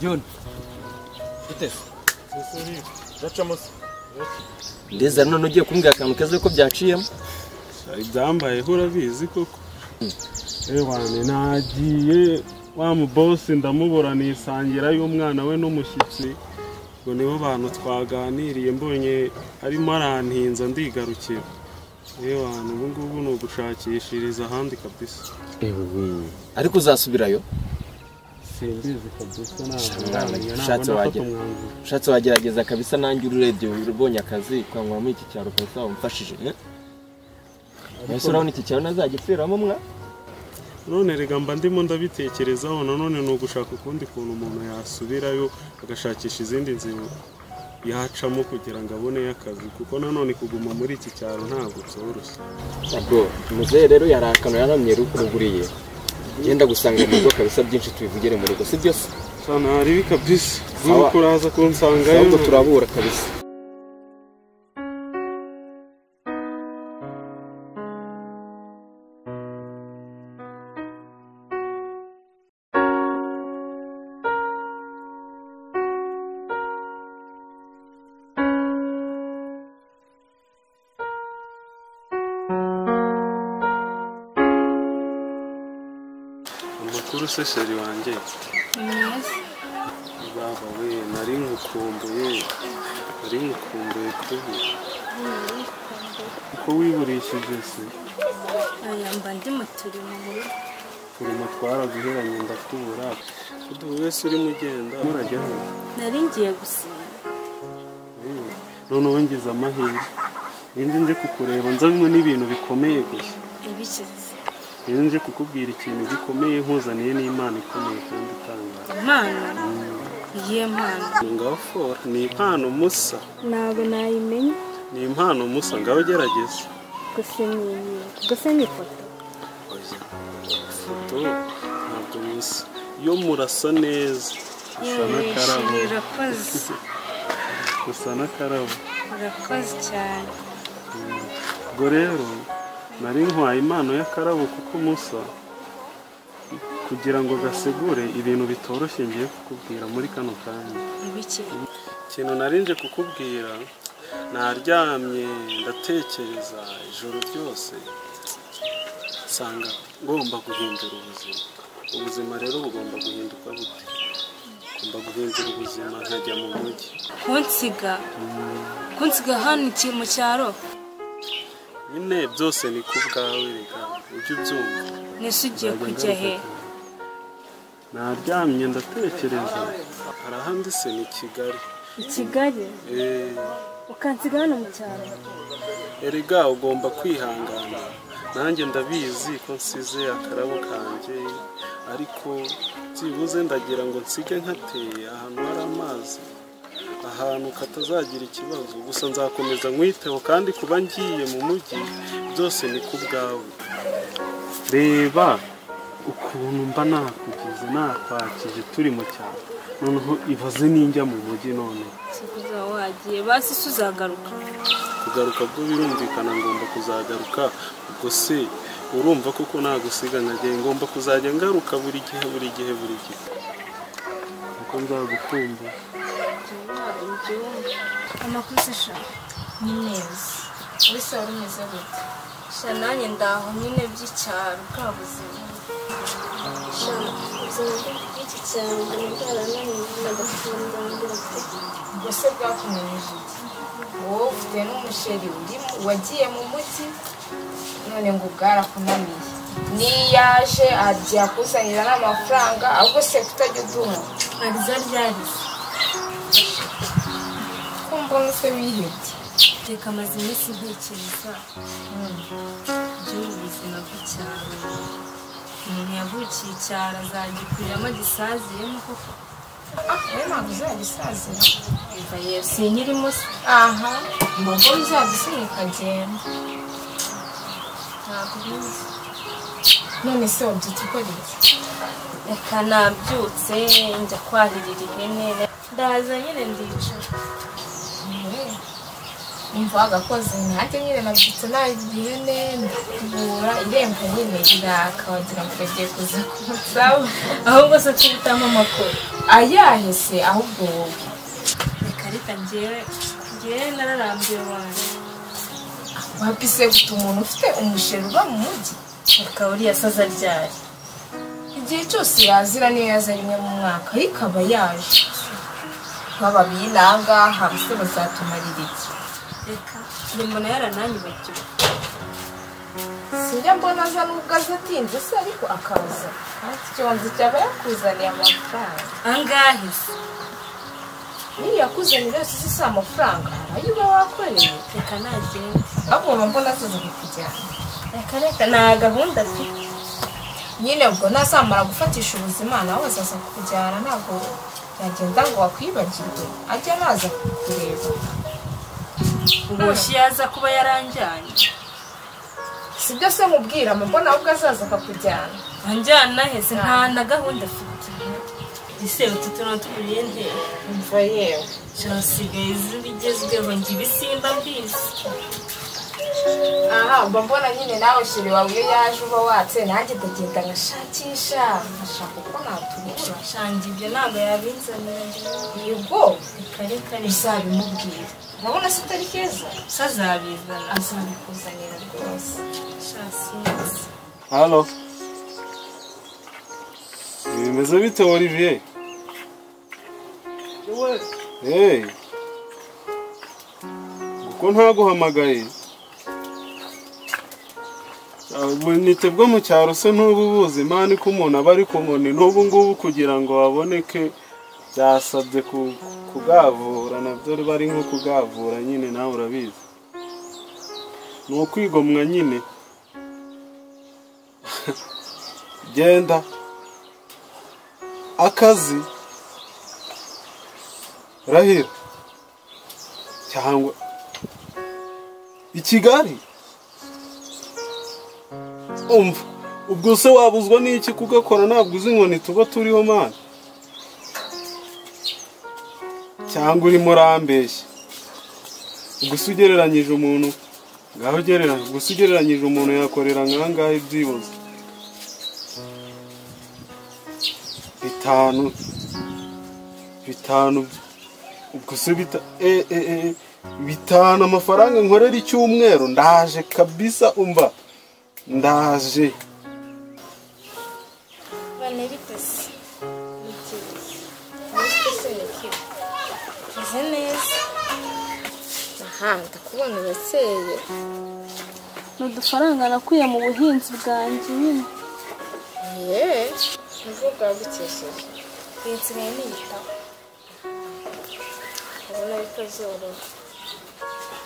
John. Ute? Sesori. Gacamos. Ndeza none ugiye kumbwira akantu keze ko byaciyemo. Ibyambaye urabizi koko. Ewane nagiye wa mu boss ndamubura nisangira y'umwana we n'umushyitsi. Ngo nibo bantu twaganiriye mbonye arimo arantinza ndigarukira. Ewane ubu ngubu no gushakishiriza ahandi kabisa. Ewe. Ariko uzasubirayo? Simbizi kabisa Shatse wagerageza kabisa nanjye ururebye ubonye akazi kwangwa muri iki cyaro kabisa umfashije. Ese urabona iki cyaro nazagipfiramo mwa? None rega mba ndimo ndabitekerezaho nanone no gushaka ukundi kuntu umuntu yasubirayo agashakisha izindi nzira yacamo kugira ngo abone akazi kuko nanone kuguma muri iki cyaro ntabwo byoroshye. Bro, muze rero yarakano yaramye ruguriye. Genda gusanga mu rugo kabisa byinshi tubivugire mu rugo si byose. Sana hari kabisa. Nuko uraza kunsangayo ngo turabura kabisa. Amakuru se sheri wanjye. Yes. Baba we nari ngukumbuye kubi. Uko wiburishije se? Aya mba ndi muturimo mu rugo. Turimo twaraguheranye ndakubura. Kudu wese uri mugenda murajya he? Nari ngiye gusinya. None wongeza amahirwe. Nje kukureba nzanywe n'ibintu bikomeye gusa. Ibikize. Nje kukubwira ikintu gikomeye nkuzaniye n'Imana ikomeye kandi itangaje. Imana? Iyihe mpano? Ngafora ni impano musa. Ntabwo nayimenye. Ni impano musa ngaho gerageza. Gusa ni ifoto. Foto ntabwo musa. Yo murasa neza. Usa n'akarabo. Urakoze. Usa n'akarabo. Urakoze cyane. Ubwo rero nari nkwaye impano y'akarabo kuko musa kugira ngo gasegure ibintu bitoroshye ngiye kukubwira muri kano kanya. Ibiki? Ikintu narinje kukubwira naryamye ndatekereza ijoro ryose nsanga ngomba guhindura ubuzima rero bugomba guhinduka gute? Ngomba guhindura ubuzima nkajya mu mujyi. Kunsiga hano mu cyaro? Nyine byose ni ku bwawe reka ujye ubyumva. Nese ugiye kujya he? Naryamye ndatekereza hari ahandi se ni Kigali. I Kigali? Ukansiga hano mu cyaro? Erega ugomba kwihangana. Nanjye ndabizi ko nsize akarabo kanjye ariko byibuze ndagira ngo nsige nkateye ahantu hari amazi ahantu katazagira ikibazo gusa nzakomeza nkwiteho kandi kuba ngiye mu mujyi byose ni ku bwawe. Reba ukuntu mba nakugize nakwakije turi mu cyaro noneho ibaze ninjya mu mujyi none sikuza wagiye basi uzagaruka. Kugaruka bwo birumvikana ngomba kuzagaruka ubwo se urumva kuko nagusiga nkagiye ngomba kuzajya ngaruka buri gihe uko nzagukumva. Amakuru se sha ni neza wese warumeze gute? Sha nanjye ndaho nyine by'icyaro bwa buzima. Sha ubuzima bw'iki cyaro ndara n'ibintu ndakundira gusa bwakumenyesha iki? Wowe ufite n'umusheri wagiye mu mujyi none ngo bwarakunaniye. Niyaje ajya kusanira n'amafaranga ahubwo se kutajya uduha ariza ryarize kumva nuse wihebye. Reka amaze iminsi ntekereza by'ubuzima bw'icyaro. Umuntu yavukiye icyaro azagikuriramo gisaziyemo koko. Wowe ntabwo uzagisazira? Eva yesu sinkirimo se. Aha mbona uzagisiga ukagenda. Ntabwo bizi. None se wabyutse ukora iki? Reka nabyutse njya kwahirira ihene ndaza nyine ndicara. umva agakoze nanjye nyine nabyutse n'ihene ndakubura irembo nyine riraka wagira ngo bagiye kuza kumusaba ahubwo se tubitamo amakuru ayahe se ahubwo wowe reka njyewe nararambiwe wanjye wabise gute umuntu ufite umusheri uba mu mujyi akaba uriya saza ryari igihe cyose yazira niyo yaza rimwe mu mwaka ariko aba yaje nk'ababiri nangaha bose bazatumarira iki reka mbona yarananyibagiwe sinjya mbona aza n'ubwo aza atinze se ariko akaza icyonzi cyaba yakuzaniye amafaranga angahe se niyo yakuzanira yose si amafaranga ayo uba wakoreye reka nagende ahubwo mbona azaza kukujyana reka nta gahunda afite nyine ubwo ntazamara gufatisha ubuzima nawe azaza kukujyana ntabwo yagenda ngo wakwibagirwe ajya naza kukureba ubushye yaza kuba yaranjyanye sibyo se mubwira mbona ahubwo azaza akakujyana anjyana hese nta na gahunda afite ese utu tuntu turiye nde umva yewe cyasigaye zibigezweho njye ibisimba mbizi aha mbona nyine nawe shiri wawe iyo yaje uba watse nanjye ndagenda ngashakisha ngashaka uko natubura shange ibyo ntabwo yabinzanira yego reka uzabimubwira urabona se atari keza se azabizana azabikuzanira rwose shasinzi halo bimeze bite Olivier hey uko ntaguhamagaye ubunite bwo mu cyaro se n'ubu buzima ni ko umuntu aba ari ku nkoni n'ubu ngubu kugira ngo baboneke byasabye kugavura nabyo bari nko kugavura nyine nawe urabizi ni ukwigomwa nyine genda akazi rahira cyangwa i Kigali umva ubwo se wabuzwa n'iki kugakora ntabwo uzi inkoni tuba turiho mana cyangwa urimo urambeshya ubwo se ugereranyije umuntu ngaho ugereranya ubwo se ugereranyije umuntu yakorera nkangahe byibuze bitanu ubwo se bitanu amafaranga nkorera icyumweru ndaje kabisa umva ndaje bane bitese nzi neza aha ndakubona urakeye ni udufaranga nakuye mu buhinzi bwanjye nyine nibwo bwagukesheje nsigaye niyitaho ubona bitazoroha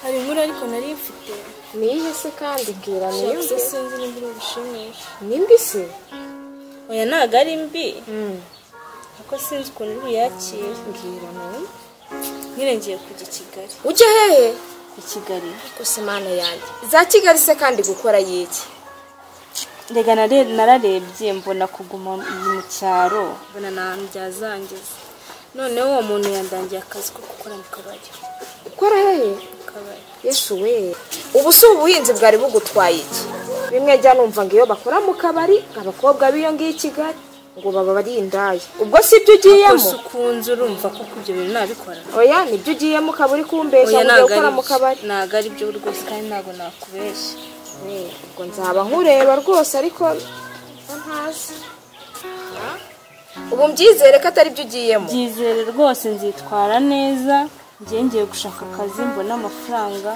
hari inkuru ariko nari mfite niyihe se kandi bwira niyo sinzi nimba urabishimisha nimbi se oya ntabwo ari mbi ariko sinzi ukuntu uri buyakire mbwira nawe nyine ngiye kujya i Kigali ujya hehe i Kigali gusa imana yanjye za Kigali se kandi gukora yiki rega nararebye mbona kuguma mu cyaro mbona byazangiza noneho uwo muntu yandangiye akazi ko gukora mu kabari ukora hehe Yesu we ubu si ubuhinzi bwari bugutwaye iki bimwe jya numva ngo iyo bakora mu kabari abakobwa biyongiye i Kigali ngo baba bari indaya ubwo si ibyo ugiyemo ukunze urumva ko ibyo bintu nabikora oya nibyo ugiyemo ukaburi kumbesha ngo gukora mu kabari ntabwo ari byo rwose kandi ntabwo nakubeshya ubwo nzaba nkureba rwose ariko ntazi ubu mbyizere ko atari byo ugiyemo byizere rwose nzitwara neza ngiye gushaka akazi mbona amafaranga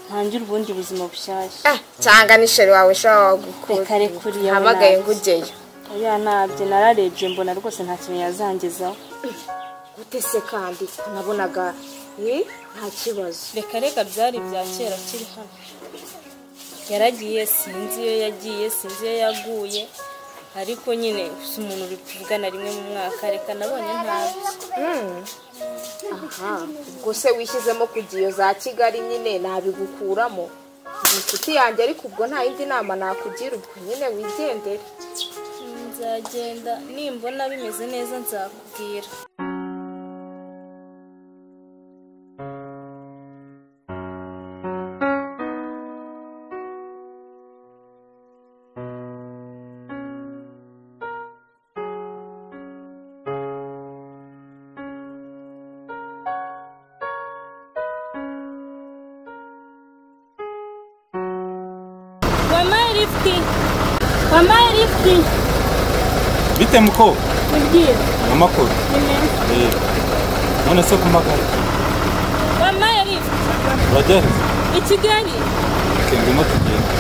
ntangira ubundi buzima bushyashya cyangwa n'isheri wawe ushobora gukora hamagaye ngo ujyeyo oya ntabyo nararebye mbona rwose nta kintu yazangezaho gute se kandi nabonaga nta kibazo reka byari bya kera kiri hano yaragiye sinzi iyo yagiye sinzi iyo yaguye ariko nyine si umuntu uri kuvugana rimwe mu mwaka reka nabonye ntabyo aha ubwo se wishyizemo kujya iyo za Kigali nyine nabigukuramo ni inshuti yanjye ariko ubwo nta yindi nama nakugira ubwo nyine wigendere nzagenda nimbona bimeze neza nzakubwira Wampaye lift. Bite muko? Ni byiza. Amakuru. Ni meza. None se kumagara. Wampaye lift. Uragera? I Kigali. Ndimo tugenda.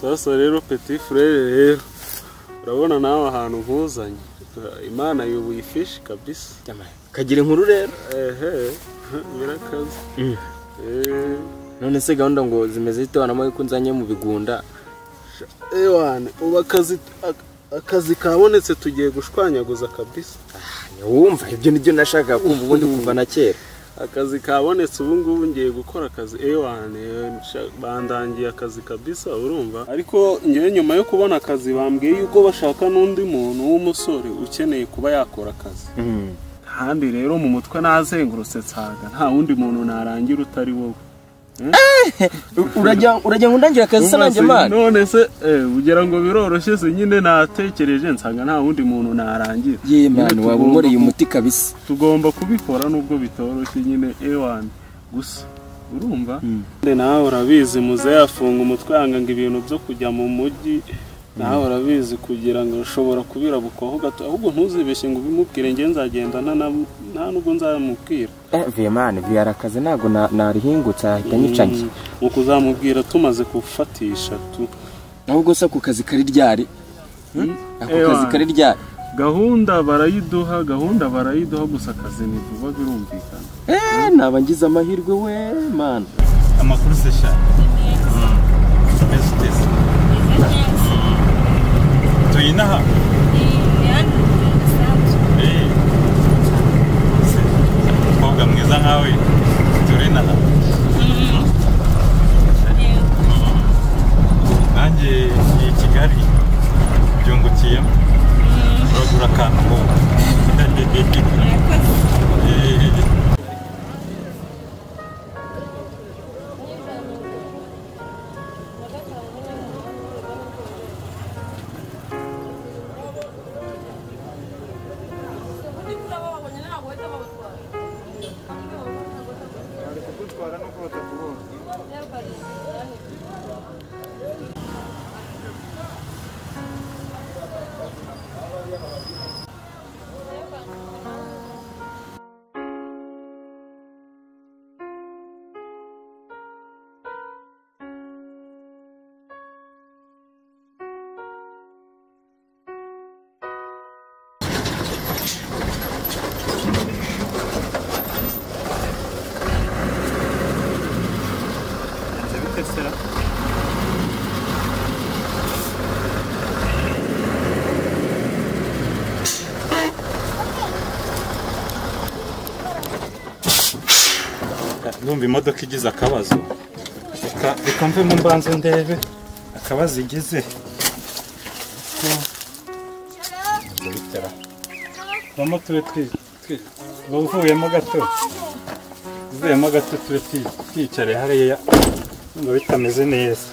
Sasa rero petit frere rero urabona nawe ahantu nkuzanye Imana yubuye ifishi kabisa kagira inkuru rero birakaze none se gahunda ngo zimeze zite wanamo yuko nzanye mu bigunda ewane uba akazi kabonetse tugiye gushwanyaguza kabisa wumva ibyo nibyo nashaka kumva ubundi kuva na kera akazi kabonetse ubu ngubu ngiye gukora akazi ewane bandangiye akazi kabisa urumva ariko ngewe nyuma yo kubona akazi bambwiye yuko bashaka n'undi muntu w'umusore ukeneye kuba yakora akazi kandi rero mu mutwe nazengurutse nsaga nta wundi muntu narangira utari wowe urajya ngo ndangira akazi se nanjye mana none se ugira ngo biroroshye se nyine natekereje nsanga nta wundi muntu narangira ye man waba umuriye umuti kabisa tugomba kubikora nubwo bitoroshye nyine ewane gusa urumva nawe urabizi muze yafunga umutwe yanga ngo ibintu byo kujya mu mujyi nawe urabizi kugira ngo ushobora kubirabukaho gato ahubwo ntuzibeshye ngo ubimubwire nge nzagenda nta nubwo nzamubwira man vyarakaze nago narihingutse ahita nyicange uko uzamubwira tumaze kufatisha tu ahubwo se ku kazi kari ryari ako kazi kari ryari gahunda barayiduha gusa akazi ni vuba birumvikana naba ngize amahirwe we man Amakuru se sha. Tuyinaha. Koga mwiza nkawe turinaha. Nanjye i Kigali byungukiyemo. Uragura akantu ngo. Ndumva imodoka igize akabazo reka mve mu mbanza ndebe akabazo igize vamo tube uvuyemo gato tube twicare hariya ngo bitameze neza